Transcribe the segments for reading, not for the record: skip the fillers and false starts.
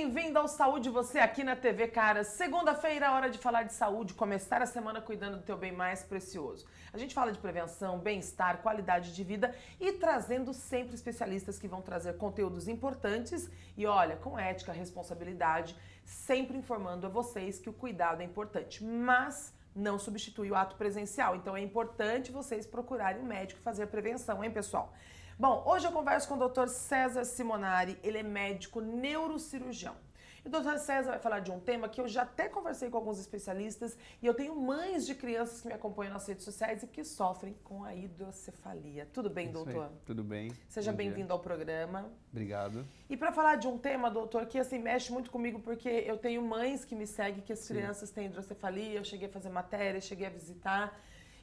bem-vindo ao Saúde Você aqui na TV Cara. Segunda-feira, hora de falar de saúde, começar a semana cuidando do teu bem mais precioso. A gente fala de prevenção, bem-estar, qualidade de vida e trazendo sempre especialistas que vão trazer conteúdos importantes e, olha, com ética, responsabilidade, sempre informando a vocês que o cuidado é importante, mas não substitui o ato presencial. Então é importante vocês procurarem um médico e fazer a prevenção, hein, pessoal? Bom, hoje eu converso com o Dr. César Simonari, ele é médico neurocirurgião. E o Dr. César vai falar de um tema que eu já até conversei com alguns especialistas e eu tenho mães de crianças que me acompanham nas redes sociais e que sofrem com a hidrocefalia. Tudo bem, doutor? Tudo bem. Seja bem-vindo ao programa. Obrigado. E para falar de um tema, doutor, que assim mexe muito comigo porque eu tenho mães que me seguem que as crianças têm hidrocefalia, eu cheguei a fazer matéria, cheguei a visitar.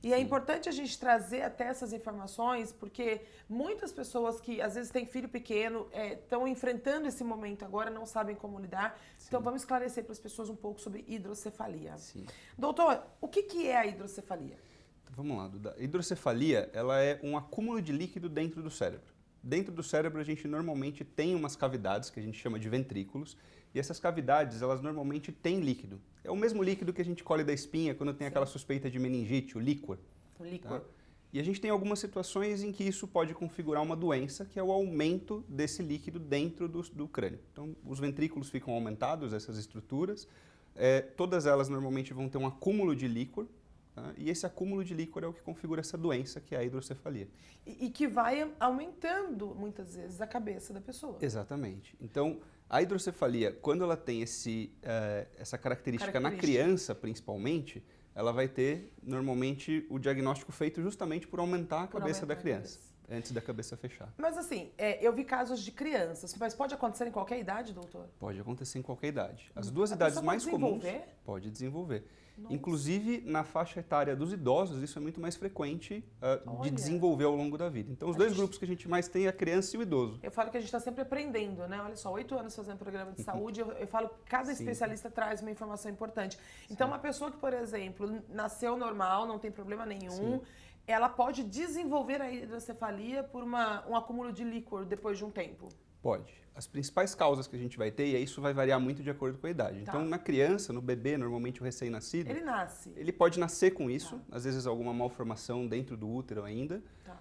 E é importante a gente trazer até essas informações, porque muitas pessoas que às vezes têm filho pequeno estão enfrentando esse momento agora, não sabem como lidar. Sim. Então vamos esclarecer para as pessoas um pouco sobre hidrocefalia. Sim. Doutor, o que é a hidrocefalia? Então, vamos lá, Duda. A hidrocefalia, ela é um acúmulo de líquido dentro do cérebro. Dentro do cérebro a gente normalmente tem umas cavidades que a gente chama de ventrículos, e essas cavidades, elas normalmente têm líquido. É o mesmo líquido que a gente colhe da espinha quando tem aquela suspeita de meningite, o líquor. O líquor. Tá? E a gente tem algumas situações em que isso pode configurar uma doença, que é o aumento desse líquido dentro do crânio. Então, os ventrículos ficam aumentados, essas estruturas, todas elas normalmente vão ter um acúmulo de líquor, tá? E esse acúmulo de líquor é o que configura essa doença, que é a hidrocefalia. E que vai aumentando, muitas vezes, a cabeça da pessoa. Exatamente. Então, a hidrocefalia, quando ela tem essa característica na criança, principalmente, ela vai ter, normalmente, o diagnóstico feito justamente por aumentar a cabeça da criança, antes da cabeça fechar. Mas assim, eu vi casos de crianças, mas pode acontecer em qualquer idade, doutor? Pode acontecer em qualquer idade. As duas idades mais comuns... Pode desenvolver. Nossa. Inclusive, na faixa etária dos idosos, isso é muito mais frequente de desenvolver ao longo da vida. Então, os dois grupos que a gente mais tem é a criança e o idoso. Eu falo que a gente está sempre aprendendo, né? Olha só, 8 anos fazendo programa de saúde, eu falo que cada especialista traz uma informação importante. Então, uma pessoa que, por exemplo, nasceu normal, não tem problema nenhum, ela pode desenvolver a hidrocefalia por um acúmulo de líquor depois de um tempo? Pode. As principais causas que a gente vai ter, e isso vai variar muito de acordo com a idade. Tá. Então, na criança, no bebê, normalmente o recém-nascido... Ele nasce. Ele pode nascer com isso, às vezes alguma malformação dentro do útero ainda. Tá.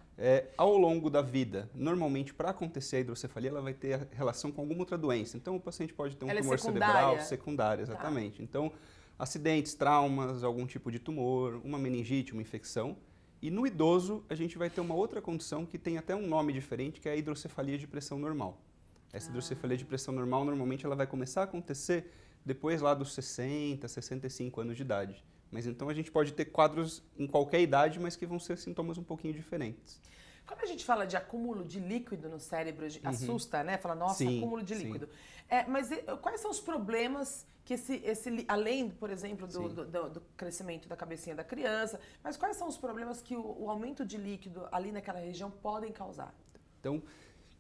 Ao longo da vida, normalmente, para acontecer a hidrocefalia, ela vai ter relação com alguma outra doença. Então, o paciente pode ter um tumor cerebral secundário, exatamente. Tá. Então, acidentes, traumas, algum tipo de tumor, uma meningite, uma infecção. E no idoso, a gente vai ter uma outra condição que tem até um nome diferente, que é a hidrocefalia de pressão normal. Essa hidrocefalia de pressão normal, normalmente, ela vai começar a acontecer depois lá dos 60, 65 anos de idade. Mas então a gente pode ter quadros em qualquer idade, mas que vão ser sintomas um pouquinho diferentes. Quando a gente fala de acúmulo de líquido no cérebro, assusta, né? Fala, nossa, acúmulo de líquido. Mas quais são os problemas que além, por exemplo, do crescimento da cabecinha da criança, mas quais são os problemas que o aumento de líquido ali naquela região podem causar? Então,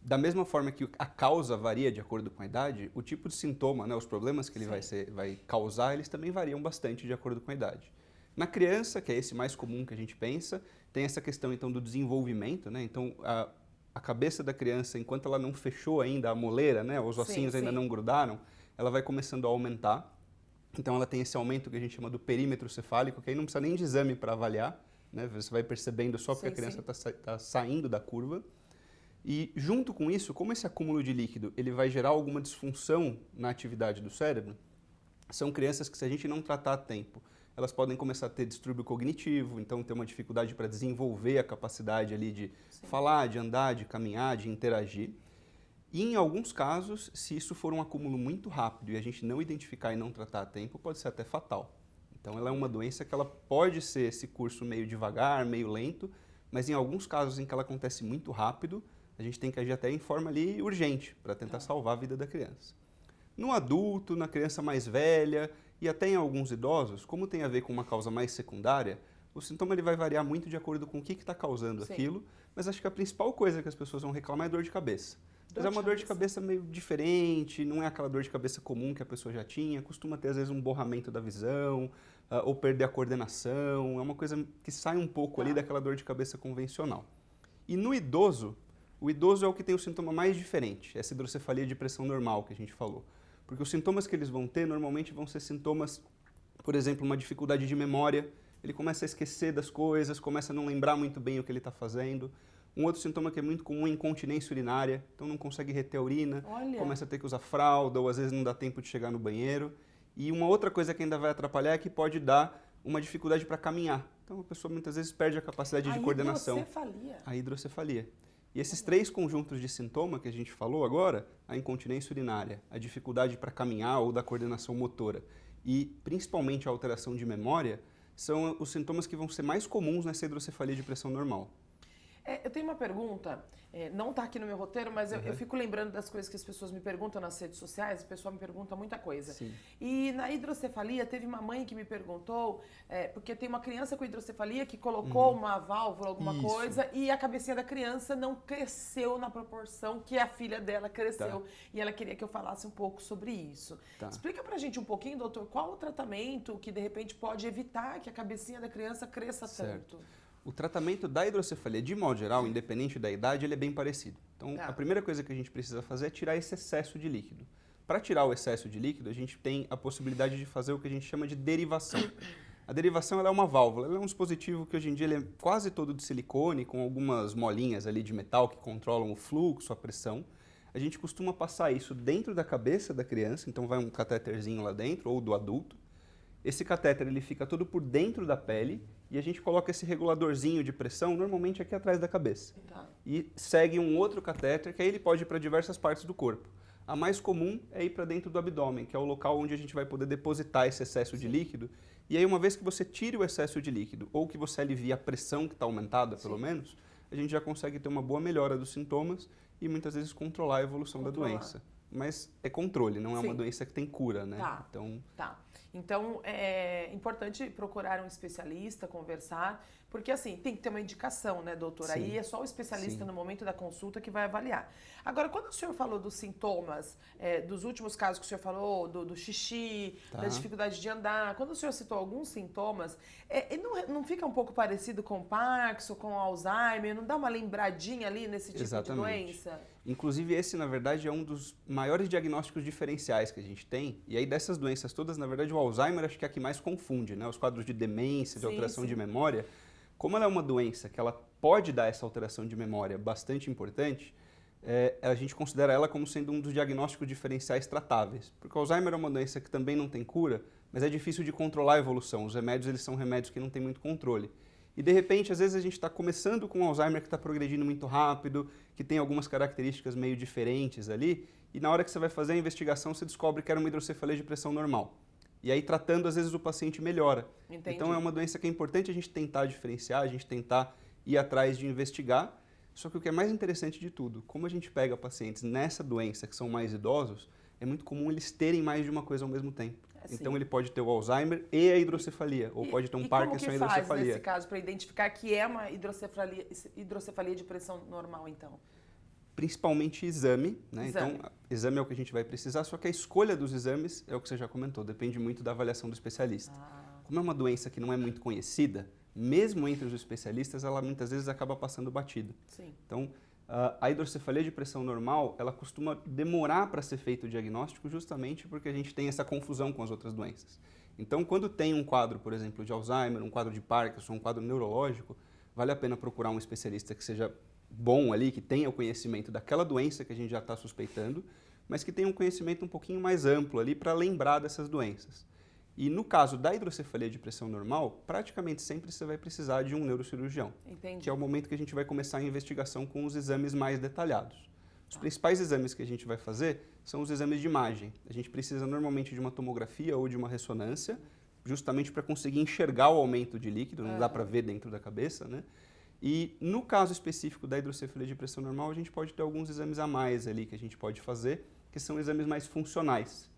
da mesma forma que a causa varia de acordo com a idade, o tipo de sintoma, né, os problemas que ele vai causar, eles também variam bastante de acordo com a idade. Na criança, que é esse mais comum que a gente pensa, tem essa questão então do desenvolvimento, né? Então a cabeça da criança, enquanto ela não fechou ainda a moleira, né, os ossinhos ainda não grudaram, ela vai começando a aumentar. Então ela tem esse aumento que a gente chama do perímetro cefálico, que aí não precisa nem de exame para avaliar, né? Você vai percebendo só porque a criança está saindo da curva. E junto com isso, como esse acúmulo de líquido ele vai gerar alguma disfunção na atividade do cérebro, são crianças que, se a gente não tratar a tempo, elas podem começar a ter distúrbio cognitivo, então ter uma dificuldade para desenvolver a capacidade ali de falar, de andar, de caminhar, de interagir. E em alguns casos, se isso for um acúmulo muito rápido e a gente não identificar e não tratar a tempo, pode ser até fatal. Então ela é uma doença que ela pode ser esse curso meio devagar, meio lento, mas em alguns casos em que ela acontece muito rápido, a gente tem que agir até em forma ali urgente para tentar salvar a vida da criança. No adulto, na criança mais velha e até em alguns idosos, como tem a ver com uma causa mais secundária, o sintoma ele vai variar muito de acordo com o que está causando aquilo, mas acho que a principal coisa que as pessoas vão reclamar é dor de cabeça. Mas é uma dor de cabeça meio diferente, não é aquela dor de cabeça comum que a pessoa já tinha, costuma ter às vezes um borramento da visão, ou perder a coordenação, é uma coisa que sai um pouco ali daquela dor de cabeça convencional. E no idoso, o idoso é o que tem o sintoma mais diferente, essa hidrocefalia de pressão normal que a gente falou. Porque os sintomas que eles vão ter normalmente vão ser sintomas, por exemplo, uma dificuldade de memória, ele começa a esquecer das coisas, começa a não lembrar muito bem o que ele está fazendo. Um outro sintoma que é muito comum é incontinência urinária, então não consegue reter a urina, começa a ter que usar fralda ou às vezes não dá tempo de chegar no banheiro. E uma outra coisa que ainda vai atrapalhar é que pode dar uma dificuldade para caminhar. Então a pessoa muitas vezes perde a capacidade de coordenação. A hidrocefalia. E esses três conjuntos de sintoma que a gente falou agora, a incontinência urinária, a dificuldade para caminhar ou da coordenação motora e principalmente a alteração de memória, são os sintomas que vão ser mais comuns nessa hidrocefalia de pressão normal. Eu tenho uma pergunta, não está aqui no meu roteiro, mas eu fico lembrando das coisas que as pessoas me perguntam nas redes sociais, o pessoal me pergunta muita coisa. Sim. E na hidrocefalia, teve uma mãe que me perguntou, porque tem uma criança com hidrocefalia que colocou uma válvula, alguma coisa, e a cabecinha da criança não cresceu na proporção que a filha dela cresceu. Tá. E ela queria que eu falasse um pouco sobre isso. Tá. Explica pra gente um pouquinho, doutor, qual o tratamento que de repente pode evitar que a cabecinha da criança cresça tanto? O tratamento da hidrocefalia, de modo geral, independente da idade, ele é bem parecido. Então, a primeira coisa que a gente precisa fazer é tirar esse excesso de líquido. Para tirar o excesso de líquido, a gente tem a possibilidade de fazer o que a gente chama de derivação. A derivação ela é uma válvula, ela é um dispositivo que hoje em dia ele é quase todo de silicone, com algumas molinhas ali de metal que controlam o fluxo, a pressão. A gente costuma passar isso dentro da cabeça da criança, então vai um catéterzinho lá dentro, ou do adulto. Esse catéter ele fica todo por dentro da pele e a gente coloca esse reguladorzinho de pressão normalmente aqui atrás da cabeça. Tá. E segue um outro catéter que aí ele pode ir para diversas partes do corpo. A mais comum é ir para dentro do abdômen, que é o local onde a gente vai poder depositar esse excesso de líquido. E aí uma vez que você tira o excesso de líquido ou que você alivia a pressão que está aumentada pelo menos, a gente já consegue ter uma boa melhora dos sintomas e muitas vezes controlar a evolução da doença. Mas é controle, não é uma doença que tem cura, né? Tá. Então, é importante procurar um especialista, conversar, porque assim, tem que ter uma indicação, né, doutor? Sim. Aí é só o especialista no momento da consulta que vai avaliar. Agora, quando o senhor falou dos sintomas, dos últimos casos que o senhor falou, do xixi, da dificuldade de andar, quando o senhor citou alguns sintomas, não fica um pouco parecido com Parkinson, com Alzheimer? Não dá uma lembradinha ali nesse tipo de doença? Inclusive, esse, na verdade, é um dos maiores diagnósticos diferenciais que a gente tem. E aí, dessas doenças todas, na verdade, o Alzheimer acho que é a que mais confunde, né? Os quadros de demência, de alteração de memória. Como ela é uma doença que ela pode dar essa alteração de memória bastante importante, a gente considera ela como sendo um dos diagnósticos diferenciais tratáveis. Porque o Alzheimer é uma doença que também não tem cura, mas é difícil de controlar a evolução. Os remédios, eles são remédios que não têm muito controle. E, de repente, às vezes a gente está começando com um Alzheimer que está progredindo muito rápido, que tem algumas características meio diferentes ali, e na hora que você vai fazer a investigação, você descobre que era uma hidrocefalia de pressão normal. E aí, tratando, às vezes, o paciente melhora. Entendi. Então, é uma doença que é importante a gente tentar diferenciar, a gente tentar ir atrás de investigar. Só que o que é mais interessante de tudo, como a gente pega pacientes nessa doença que são mais idosos, é muito comum eles terem mais de uma coisa ao mesmo tempo. Então, ele pode ter o Alzheimer e a hidrocefalia, ou pode ter um Parkinson e a hidrocefalia. Como que faz, nesse caso, para identificar que é uma hidrocefalia de pressão normal, então? Principalmente exame, né? Então, exame é o que a gente vai precisar, só que a escolha dos exames é o que você já comentou, depende muito da avaliação do especialista. Como é uma doença que não é muito conhecida, mesmo entre os especialistas, ela muitas vezes acaba passando batida. Sim. Então, a hidrocefalia de pressão normal, ela costuma demorar para ser feito o diagnóstico justamente porque a gente tem essa confusão com as outras doenças. Então, quando tem um quadro, por exemplo, de Alzheimer, um quadro de Parkinson, um quadro neurológico, vale a pena procurar um especialista que seja bom ali, que tenha o conhecimento daquela doença que a gente já está suspeitando, mas que tenha um conhecimento um pouquinho mais amplo ali para lembrar dessas doenças. E no caso da hidrocefalia de pressão normal, praticamente sempre você vai precisar de um neurocirurgião. Entendi. Que é o momento que a gente vai começar a investigação com os exames mais detalhados. Os principais exames que a gente vai fazer são os exames de imagem. A gente precisa normalmente de uma tomografia ou de uma ressonância, justamente para conseguir enxergar o aumento de líquido, não dá para ver dentro da cabeça, né? E no caso específico da hidrocefalia de pressão normal, a gente pode ter alguns exames a mais ali que a gente pode fazer, que são exames mais funcionais.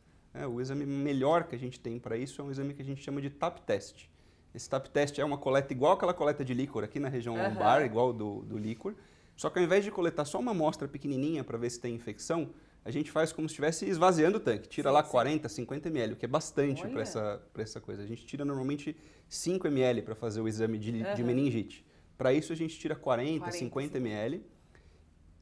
O exame melhor que a gente tem para isso é um exame que a gente chama de TAP test. Esse TAP test é uma coleta igual aquela coleta de líquor aqui na região lombar, igual do líquor, só que ao invés de coletar só uma amostra pequenininha para ver se tem infecção, a gente faz como se estivesse esvaziando o tanque. Tira lá 40, 50 ml, o que é bastante para essa coisa. A gente tira normalmente 5 ml para fazer o exame de meningite. Para isso a gente tira 40, 50 ml.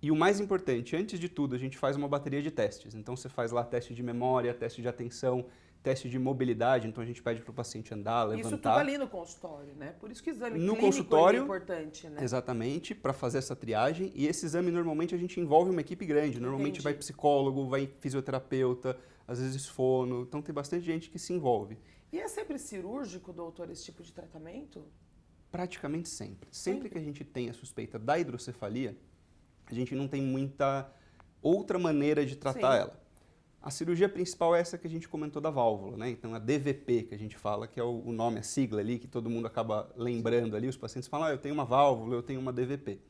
E o mais importante, antes de tudo, a gente faz uma bateria de testes. Então você faz lá teste de memória, teste de atenção, teste de mobilidade, então a gente pede para o paciente andar, levantar. Isso tudo ali no consultório, né? Por isso que o exame No clínico consultório, é importante, né? Exatamente, para fazer essa triagem. E esse exame, normalmente, a gente envolve uma equipe grande. Normalmente Entendi. vai psicólogo, vai fisioterapeuta, às vezes fono. Então tem bastante gente que se envolve. E é sempre cirúrgico, doutor, esse tipo de tratamento? Praticamente sempre. Sempre que a gente tem a suspeita da hidrocefalia, a gente não tem muita outra maneira de tratar ela. A cirurgia principal é essa que a gente comentou da válvula, né? Então, a DVP, que a gente fala, que é o nome, a sigla ali, que todo mundo acaba lembrando ali. Os pacientes falam, eu tenho uma válvula, eu tenho uma DVP.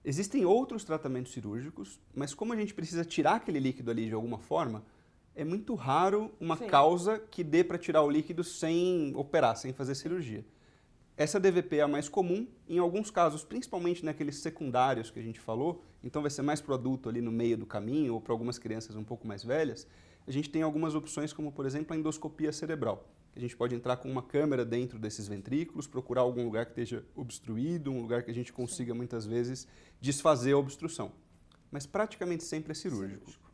Existem outros tratamentos cirúrgicos, mas como a gente precisa tirar aquele líquido ali de alguma forma, é muito raro uma causa que dê para tirar o líquido sem operar, sem fazer cirurgia. Essa DVP é a mais comum, em alguns casos, principalmente naqueles secundários que a gente falou, então vai ser mais para o adulto ali no meio do caminho ou para algumas crianças um pouco mais velhas, a gente tem algumas opções como, por exemplo, a endoscopia cerebral. A gente pode entrar com uma câmera dentro desses ventrículos, procurar algum lugar que esteja obstruído, um lugar que a gente consiga muitas vezes desfazer a obstrução. Mas praticamente sempre é cirúrgico.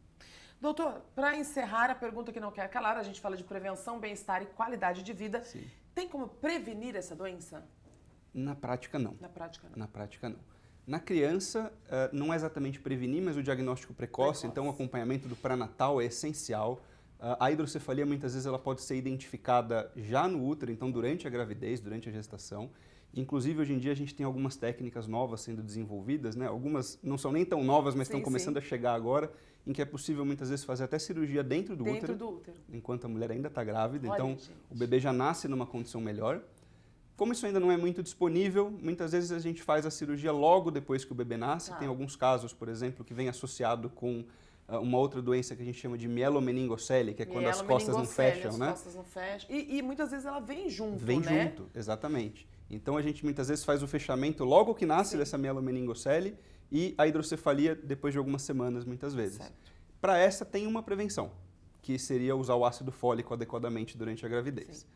Doutor, para encerrar a pergunta que não quer calar, a gente fala de prevenção, bem-estar e qualidade de vida. Sim. Tem como prevenir essa doença? Na prática, não. Na prática, não. Na prática, não. Na criança, não é exatamente prevenir, mas o diagnóstico precoce, então o acompanhamento do pré-natal é essencial. A hidrocefalia, muitas vezes, ela pode ser identificada já no útero, então durante a gravidez, durante a gestação. Inclusive, hoje em dia, a gente tem algumas técnicas novas sendo desenvolvidas, né? Algumas não são nem tão novas, mas estão começando a chegar agora, em que é possível, muitas vezes, fazer até cirurgia dentro do útero, enquanto a mulher ainda está grávida. Olha, então, gente, o bebê já nasce numa condição melhor. Como isso ainda não é muito disponível, muitas vezes a gente faz a cirurgia logo depois que o bebê nasce. Tem alguns casos, por exemplo, que vem associado com uma outra doença que a gente chama de mielomeningocele, que é quando as costas não fecham, né? As costas não fecham. E muitas vezes ela vem junto, Vem junto, exatamente. Então a gente muitas vezes faz o fechamento logo que nasce dessa mielomeningocele e a hidrocefalia depois de algumas semanas, muitas vezes. Para essa tem uma prevenção, que seria usar o ácido fólico adequadamente durante a gravidez.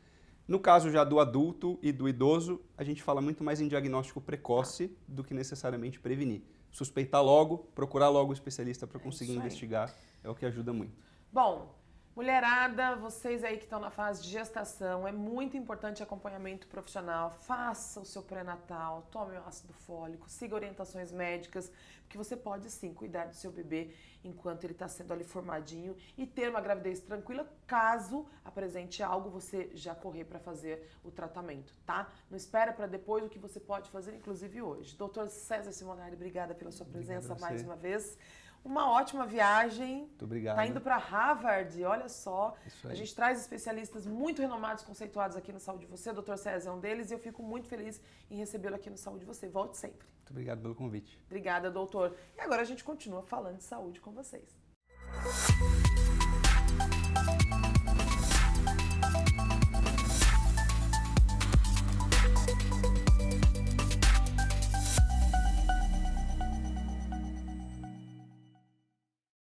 No caso já do adulto e do idoso, a gente fala muito mais em diagnóstico precoce do que necessariamente prevenir. Suspeitar logo, procurar logo o especialista para conseguir investigar, é o que ajuda muito. Bom, mulherada, vocês aí que estão na fase de gestação, é muito importante acompanhamento profissional. Faça o seu pré-natal, tome o ácido fólico, siga orientações médicas, porque você pode sim cuidar do seu bebê enquanto ele está sendo ali formadinho e ter uma gravidez tranquila, caso apresente algo, você já correr para fazer o tratamento, tá? Não espera para depois o que você pode fazer, inclusive hoje. Doutor César Simonari, obrigada pela sua presença mais uma vez. Uma ótima viagem. Muito obrigado. Tá indo para Harvard, olha só. A gente traz especialistas muito renomados, conceituados aqui no Saúde Você. O Dr. César é um deles e eu fico muito feliz em recebê-lo aqui no Saúde Você. Volte sempre. Muito obrigado pelo convite. Obrigada, doutor. E agora a gente continua falando de saúde com vocês.